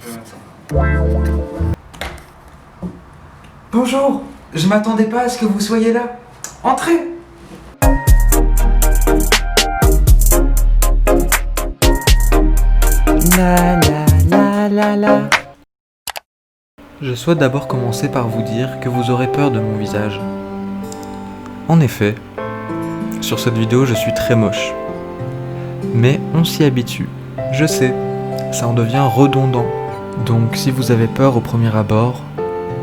Je vais mettre ça. Bonjour, je m'attendais pas à ce que vous soyez là. Entrez. La la la la la. Je souhaite d'abord commencer par vous dire que vous aurez peur de mon visage. En effet, sur cette vidéo je suis très moche. Mais on s'y habitue. Je sais, ça en devient redondant. Donc si vous avez peur au premier abord,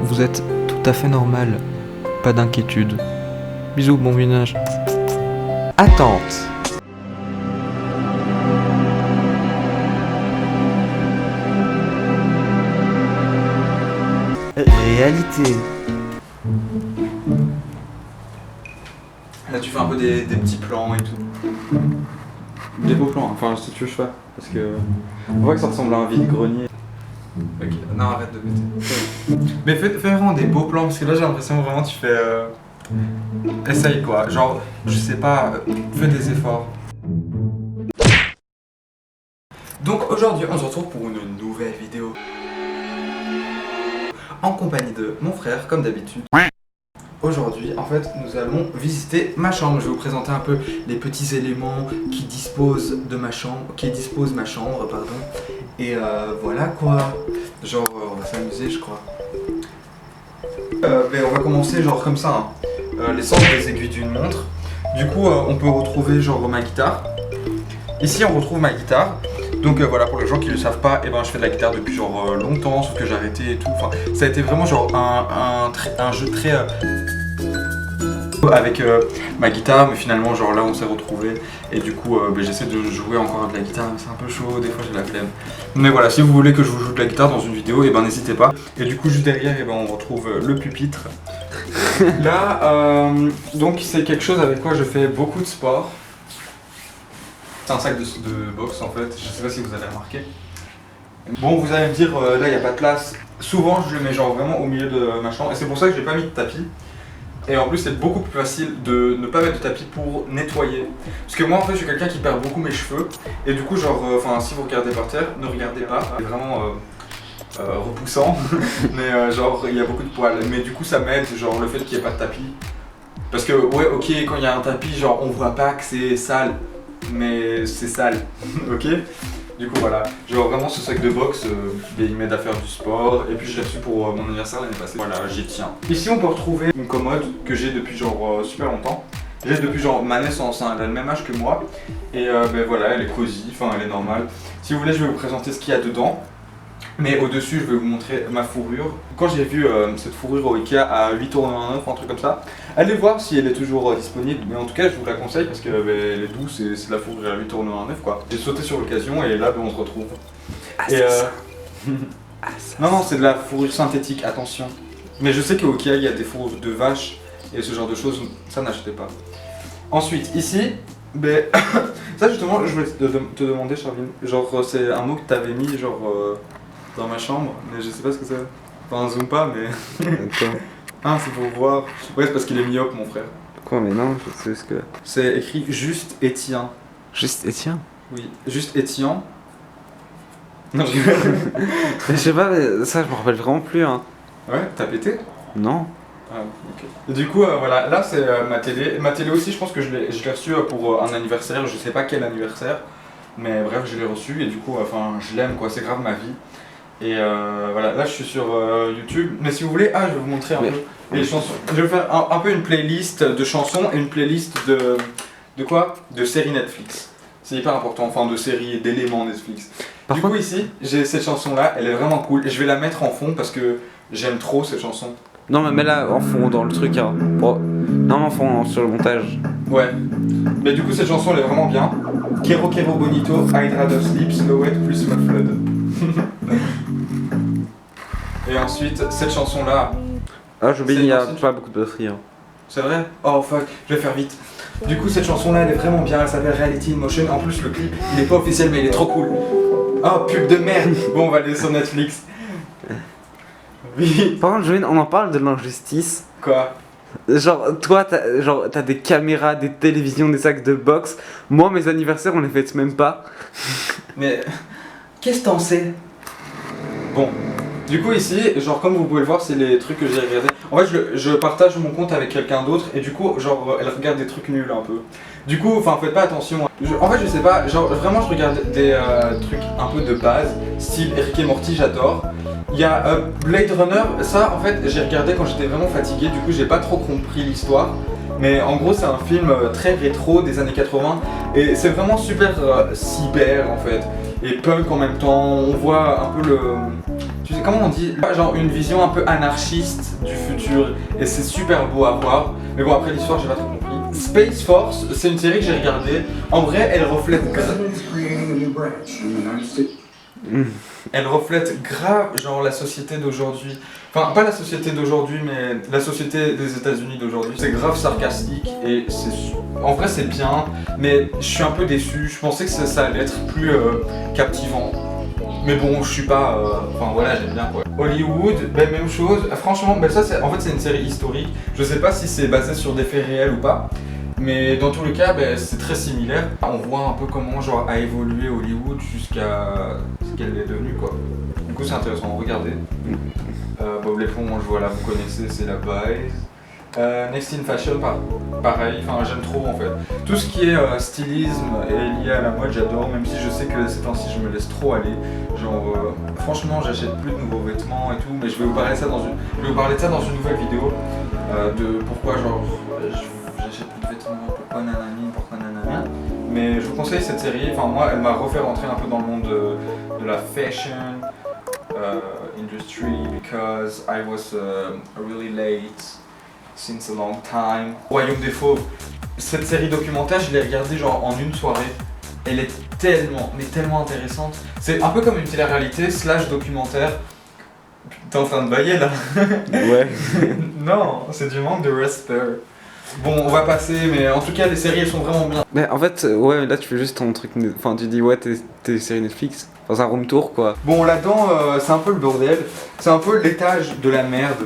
vous êtes tout à fait normal. Pas d'inquiétude. Bisous bon visage. Attente. Réalité. Là tu fais un peu des petits plans et tout. Des beaux plans, enfin si tu veux je fais. Parce que on voit que ça ressemble à un vide-grenier. Ok, non arrête de péter. Mais fais vraiment des beaux plans parce que là j'ai l'impression vraiment tu fais... Essaye quoi, genre je sais pas, fais des efforts. Donc aujourd'hui on se retrouve pour une nouvelle vidéo. En compagnie de mon frère comme d'habitude. Aujourd'hui, en fait, nous allons visiter ma chambre. Je vais vous présenter un peu les petits éléments qui disposent de ma chambre, pardon. Et voilà quoi. Genre, on va s'amuser, je crois. Mais on va commencer genre comme ça. Hein. Les sens des aiguilles d'une montre. Du coup, on peut retrouver genre ma guitare. Ici, on retrouve ma guitare. Donc voilà, pour les gens qui ne le savent pas, je fais de la guitare depuis genre longtemps, sauf que j'ai arrêté et tout. Enfin, ça a été vraiment genre un jeu très avec ma guitare, mais finalement genre là on s'est retrouvés et du coup j'essaie de jouer encore de la guitare, mais c'est un peu chaud, des fois j'ai la flemme. Mais voilà, si vous voulez que je vous joue de la guitare dans une vidéo, n'hésitez pas. Et du coup juste derrière, on retrouve le pupitre. Là, donc c'est quelque chose avec quoi je fais beaucoup de sport. C'est un sac de boxe en fait, je sais pas si vous avez remarqué. Bon, vous allez me dire, là il n'y a pas de place. Souvent je le mets genre vraiment au milieu de ma chambre et c'est pour ça que j'ai pas mis de tapis. Et en plus c'est beaucoup plus facile de ne pas mettre de tapis pour nettoyer. Parce que moi en fait je suis quelqu'un qui perd beaucoup mes cheveux. Et du coup genre, si vous regardez par terre, ne regardez pas. C'est vraiment repoussant. Mais genre il y a beaucoup de poils. Mais du coup ça m'aide genre le fait qu'il n'y ait pas de tapis. Parce que ouais ok quand il y a un tapis genre on voit pas que c'est sale. Mais c'est sale. Ok. Du coup voilà, genre vraiment ce sac de boxe, il m'aide à faire du sport et puis je l'ai reçu pour mon anniversaire l'année passée, voilà j'y tiens. Ici on peut retrouver une commode que j'ai depuis genre super longtemps. J'ai depuis genre ma naissance, hein, elle a le même âge que moi. Et voilà, elle est cosy, enfin elle est normale. Si vous voulez je vais vous présenter ce qu'il y a dedans. Mais au-dessus, je vais vous montrer ma fourrure. Quand j'ai vu cette fourrure au Ikea à 8,99€, un truc comme ça, allez voir si elle est toujours disponible. Mais en tout cas, je vous la conseille parce qu'elle est douce et c'est de la fourrure à 8,99€ quoi. J'ai sauté sur l'occasion et là, on se retrouve. Non, c'est de la fourrure synthétique, attention. Mais je sais qu'au Ikea, il y a des fourrures de vache et ce genre de choses, ça n'achetez pas. Ensuite, ici, ça justement, je voulais te demander, Charline, genre c'est un mot que tu avais mis genre... dans ma chambre, mais je sais pas ce que c'est. Enfin, zoom pas, mais. Ah, c'est pour voir. Ouais, c'est parce qu'il est myope, mon frère. Quoi, mais non, je sais ce que. C'est écrit juste Étienne. Juste Étienne? Oui, juste Étienne. Non, je rigole. Je sais pas, mais ça, je me rappelle vraiment plus, hein. Ouais, t'as pété? Non. Ah, ok. Et du coup, voilà, là c'est ma télé. Ma télé aussi, je pense que je l'ai reçue pour un anniversaire, je sais pas quel anniversaire. Mais bref, je l'ai reçu et du coup, je l'aime quoi, c'est grave ma vie. Et voilà, là je suis sur YouTube, mais si vous voulez, je vais vous montrer un peu les chansons. Je vais faire un peu une playlist de chansons et une playlist de quoi? De séries Netflix. C'est hyper important, enfin de séries et d'éléments Netflix. Du coup ici, j'ai cette chanson là, elle est vraiment cool et je vais la mettre en fond parce que j'aime trop cette chanson. Non, mais mets-la en fond dans le truc, hein. Bon. Non, en fond sur le montage. Ouais. Mais du coup cette chanson elle est vraiment bien. Kero Kero Bonito, I'd rather sleep, Slow It, Christmas Flood. Et ensuite, cette chanson-là... Ah, j'oublie, il n'y a pas beaucoup de batterie. Hein. C'est vrai? Oh fuck, je vais faire vite. Du coup, cette chanson-là, elle est vraiment bien, elle s'appelle Reality in Motion. En plus, le clip, il est pas officiel, mais il est trop cool. Oh, pub de merde. Bon, on va aller sur Netflix. Oui. Par contre, Joanne, on en parle de l'injustice. Quoi? Genre, toi, t'as des caméras, des télévisions, des sacs de boxe. Moi, mes anniversaires, on les fête même pas. Mais... Qu'est-ce que t'en sais? Bon, du coup ici, genre comme vous pouvez le voir, c'est les trucs que j'ai regardés. En fait, je partage mon compte avec quelqu'un d'autre et du coup, genre, elle regarde des trucs nuls un peu. Du coup, enfin, faites pas attention. En fait, je sais pas, genre, vraiment, je regarde des trucs un peu de base, style Rick et Morty, j'adore. Il y a Blade Runner, ça, en fait, j'ai regardé quand j'étais vraiment fatigué, du coup, j'ai pas trop compris l'histoire. Mais en gros, c'est un film très rétro des années 80 et c'est vraiment super cyber en fait et punk en même temps. On voit un peu le. Tu sais comment on dit? Genre une vision un peu anarchiste du futur et c'est super beau à voir. Mais bon, après l'histoire, j'ai pas trop compris. Space Force, c'est une série que j'ai regardée. En vrai, elle reflète elle reflète grave genre la société d'aujourd'hui. Enfin, pas la société d'aujourd'hui, mais la société des États-Unis d'aujourd'hui. C'est grave sarcastique et en vrai c'est bien, mais je suis un peu déçu. Je pensais que ça allait être plus captivant. Mais bon, je suis pas. Enfin voilà, j'aime bien quoi. Hollywood, ben, même chose. Franchement, ben, ça en fait c'est une série historique. Je sais pas si c'est basé sur des faits réels ou pas. Mais dans tous les cas, ben, c'est très similaire. On voit un peu comment genre a évolué Hollywood jusqu'à ce qu'elle est devenue quoi. Du coup c'est intéressant, regardez. Bob l'éponge, voilà, vous connaissez, c'est la base. Next in Fashion, pareil, enfin j'aime trop en fait. Tout ce qui est stylisme est lié à la mode, j'adore, même si je sais que ces temps-ci je me laisse trop aller. Genre, franchement, j'achète plus de nouveaux vêtements et tout, mais je vais vous parler de ça dans une nouvelle vidéo. De pourquoi, genre, j'achète plus de vêtements, pourquoi nanani, pourquoi nanana. Mais je vous conseille cette série, enfin moi, elle m'a refait rentrer un peu dans le monde de la fashion. Industry because I was really late since a long time. Royaume des Fauves. Cette série documentaire, je l'ai regardée genre en une soirée. Elle est tellement intéressante. C'est un peu comme une télé-réalité slash documentaire. T'es en train de bailler là? Ouais. Non, c'est du manque de respect. Bon, on va passer, mais en tout cas, les séries elles sont vraiment bien. Mais en fait, ouais, là tu fais juste ton truc. Enfin, tu dis, ouais, t'es série Netflix. Enfin, c'est un room tour quoi. Bon, là-dedans, c'est un peu le bordel. C'est un peu l'étage de la merde.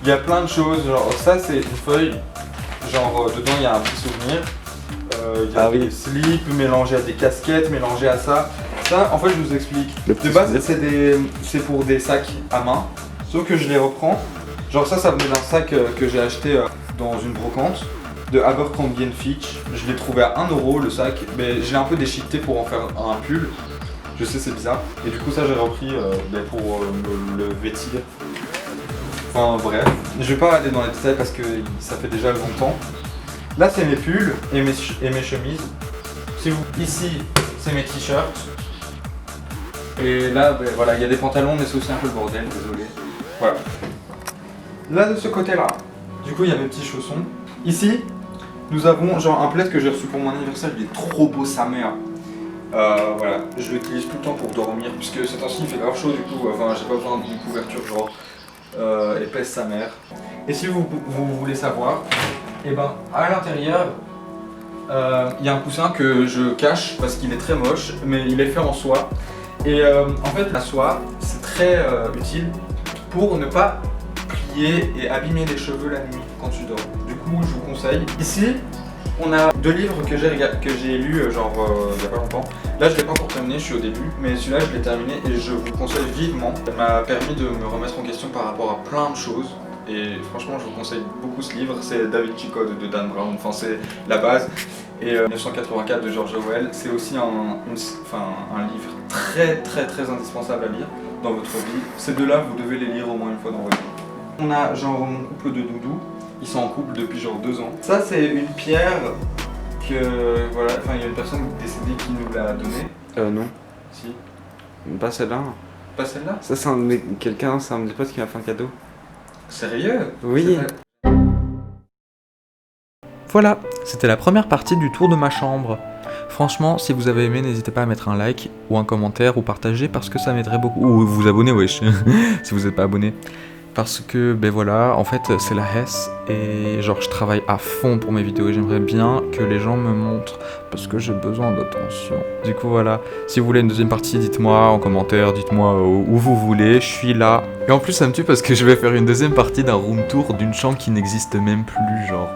Il y a plein de choses. Genre, ça, c'est une feuille. Genre, dedans, il y a un petit souvenir. Il y a des slips mélangés à des casquettes, mélangés à ça. Ça, en fait, je vous explique. De base, c'est pour des sacs à main. Sauf que je les reprends. Genre, ça venait d'un sac que j'ai acheté dans une brocante de Abercrombie & Fitch. Je l'ai trouvé à 1€ le sac. Mais je l'ai un peu déchiqueté pour en faire un pull. Je sais, c'est bizarre. Et du coup, ça, j'ai repris pour me le vêtir. Enfin, bref. Je vais pas aller dans les détails parce que ça fait déjà longtemps. Là, c'est mes pulls et mes chemises. Ici, c'est mes t-shirts. Et là, ben, voilà, il y a des pantalons, mais c'est aussi un peu le bordel, désolé. Voilà. Là, de ce côté-là, du coup, il y a mes petits chaussons. Ici, nous avons genre un plaid que j'ai reçu pour mon anniversaire. Il est trop beau, sa mère. Voilà, je l'utilise tout le temps pour dormir, puisque ces temps-ci il fait grave chaud du coup, enfin j'ai pas besoin d'une couverture genre épaisse sa mère. Et si vous voulez savoir, et ben à l'intérieur, il y a un coussin que je cache parce qu'il est très moche, mais il est fait en soie. Et en fait la soie, c'est très utile pour ne pas plier et abîmer les cheveux la nuit quand tu dors. Du coup je vous conseille. Ici, on a 2 livres que j'ai lus genre il y a pas longtemps. Là je l'ai pas encore terminé, je suis au début, mais celui-là je l'ai terminé et je vous le conseille vivement. Ça m'a permis de me remettre en question par rapport à plein de choses. Et franchement je vous conseille beaucoup ce livre, c'est Da Vinci Code de Dan Brown, enfin c'est la base. Et 1984 de George Orwell, c'est aussi un livre très indispensable à lire dans votre vie. Ces deux-là vous devez les lire au moins une fois dans votre vie. On a genre mon couple de doudous. Ils sont en couple depuis genre 2 ans. Ça c'est une pierre que voilà, enfin il y a une personne décédée qui nous l'a donnée. Non. Si. Pas celle-là. Pas celle-là? Ça c'est quelqu'un, c'est un de mes potes qui m'a fait un cadeau. Sérieux? Oui. Voilà, c'était la première partie du tour de ma chambre. Franchement, si vous avez aimé, n'hésitez pas à mettre un like ou un commentaire ou partager parce que ça m'aiderait beaucoup. Ou vous abonner, wesh, si vous n'êtes pas abonné. Parce que, ben voilà, en fait, c'est la Hesse et genre je travaille à fond pour mes vidéos et j'aimerais bien que les gens me montrent parce que j'ai besoin d'attention. Du coup, voilà, si vous voulez une deuxième partie, dites-moi en commentaire, dites-moi où vous voulez, je suis là. Et en plus, ça me tue parce que je vais faire une deuxième partie d'un room tour d'une chambre qui n'existe même plus, genre.